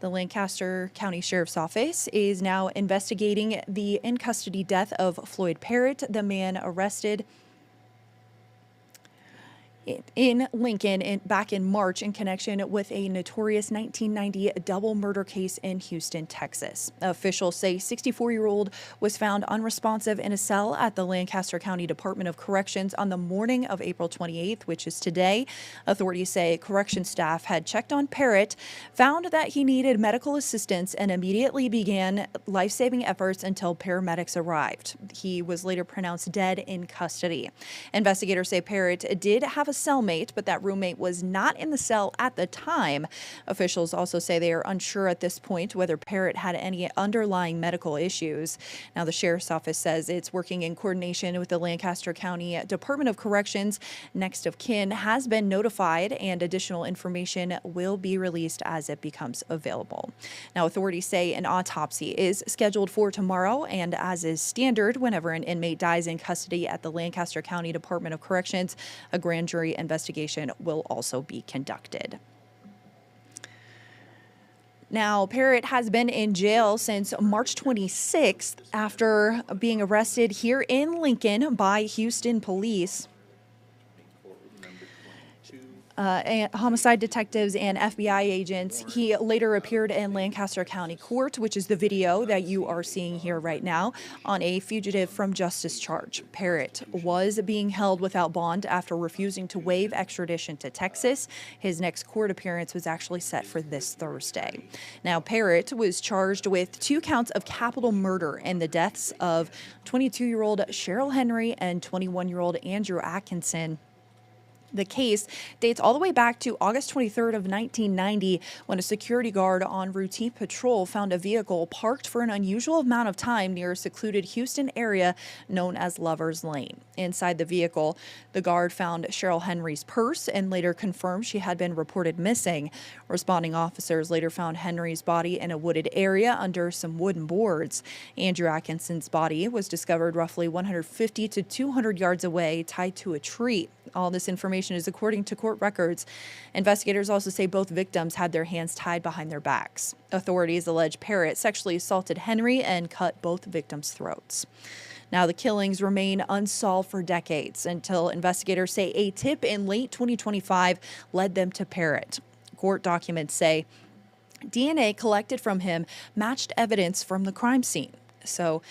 The Lancaster County Sheriff's Office is now investigating the in-custody death of Floyd Parrott, the man arrested in Lincoln back in March in connection with a notorious 1990 double murder case in Houston, Texas. Officials say 64-year-old was found unresponsive in a cell at the Lancaster County Department of Corrections on the morning of April 28th, which is today. Authorities say correction staff had checked on Parrott, found that he needed medical assistance, and immediately began life-saving efforts until paramedics arrived. He was later pronounced dead in custody. Investigators say Parrott did have a cellmate, but that roommate was not in the cell at the time. Officials also say they are unsure at this point whether Parrott had any underlying medical issues. Now, the Sheriff's Office says it's working in coordination with the Lancaster County Department of Corrections. Next of kin has been notified, and additional information will be released as it becomes available. Now, authorities say an autopsy is scheduled for tomorrow, and as is standard whenever an inmate dies in custody at the Lancaster County Department of Corrections, a grand jury investigation will also be conducted. Now, Parrott has been in jail since March 26th after being arrested here in Lincoln by Houston police. Homicide detectives and FBI agents. He later appeared in Lancaster County Court, which is the video that you are seeing here right now, on a fugitive from justice charge. Parrott was being held without bond after refusing to waive extradition to Texas. His next court appearance was actually set for this Thursday. Now, Parrott was charged with 2 counts of capital murder in the deaths of 22-year-old Cheryl Henry and 21-year-old Andrew Atkinson. The case dates all the way back to August 23rd of 1990 when a security guard on routine patrol found a vehicle parked for an unusual amount of time near a secluded Houston area known as Lover's Lane. Inside the vehicle, the guard found Cheryl Henry's purse and later confirmed she had been reported missing. Responding officers later found Henry's body in a wooded area under some wooden boards. Andrew Atkinson's body was discovered roughly 150 to 200 yards away, tied to a tree. All this information is according to court records. Investigators also say both victims had their hands tied behind their backs. Authorities allege Parrott sexually assaulted Henry and cut both victims' throats. Now, the killings remain unsolved for decades until investigators say a tip in late 2025 led them to Parrott. Court documents say DNA collected from him matched evidence from the crime scene. So,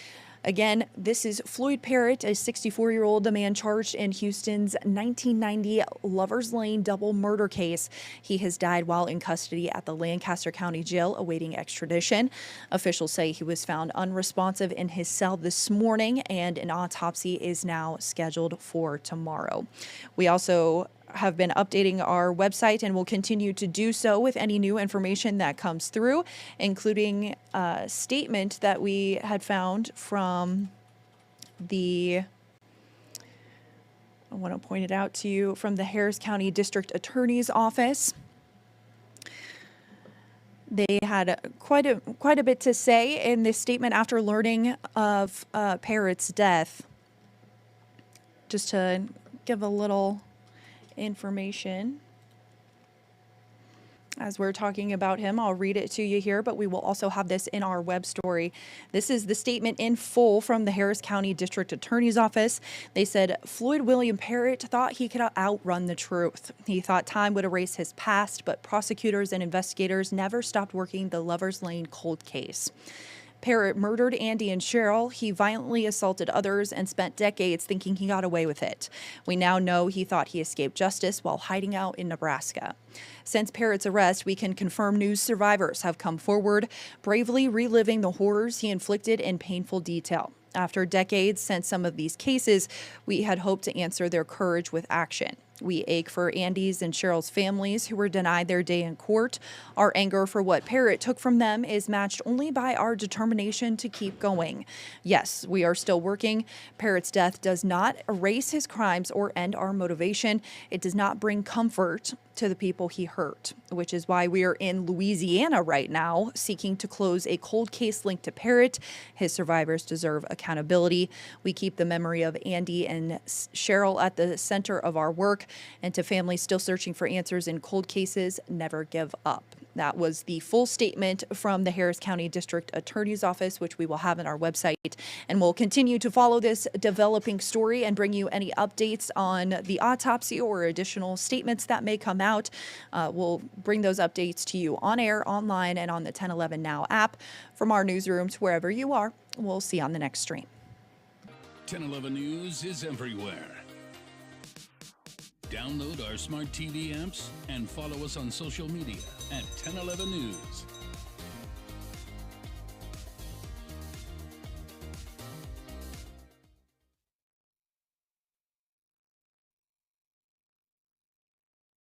again, this is Floyd Parrott, a 64-year-old man charged in Houston's 1990 Lover's Lane double murder case. He has died while in custody at the Lancaster County Jail awaiting extradition. Officials say he was found unresponsive in his cell this morning, and an autopsy is now scheduled for tomorrow. We also have been updating our website and will continue to do so with any new information that comes through, including a statement that we had found from I want to point it out to you, from the Harris County District Attorney's Office. They had quite a bit to say in this statement after learning of Parrott's death. Just to give a little information as we're talking about him, I'll read it to you here, but we will also have this in our web story. This is the statement in full from the Harris County District Attorney's Office. They said Floyd William Parrott thought he could outrun the truth. He thought time would erase his past, but prosecutors and investigators never stopped working the Lover's Lane cold case. Parrott murdered Andy and Cheryl. He violently assaulted others and spent decades thinking he got away with it. We now know he thought he escaped justice while hiding out in Nebraska. Since Parrott's arrest, we can confirm news survivors have come forward, bravely reliving the horrors he inflicted in painful detail. After decades since some of these cases, we had hoped to answer their courage with action. We ache for Andy's and Cheryl's families who were denied their day in court. Our anger for what Parrott took from them is matched only by our determination to keep going. Yes, we are still working. Parrott's death does not erase his crimes or end our motivation. It does not bring comfort to the people he hurt, which is why we are in Louisiana right now seeking to close a cold case linked to Parrott. His survivors deserve accountability. We keep the memory of Andy and Cheryl at the center of our work, and to families still searching for answers in cold cases, never give up. That was the full statement from the Harris County District Attorney's Office, which we will have on our website. And we'll continue to follow this developing story and bring you any updates on the autopsy or additional statements that may come out. We'll bring those updates to you on air, online, and on the 1011 Now app from our newsrooms wherever you are. We'll see you on the next stream. 1011 News is everywhere. Download our smart TV apps and follow us on social media at 1011 News.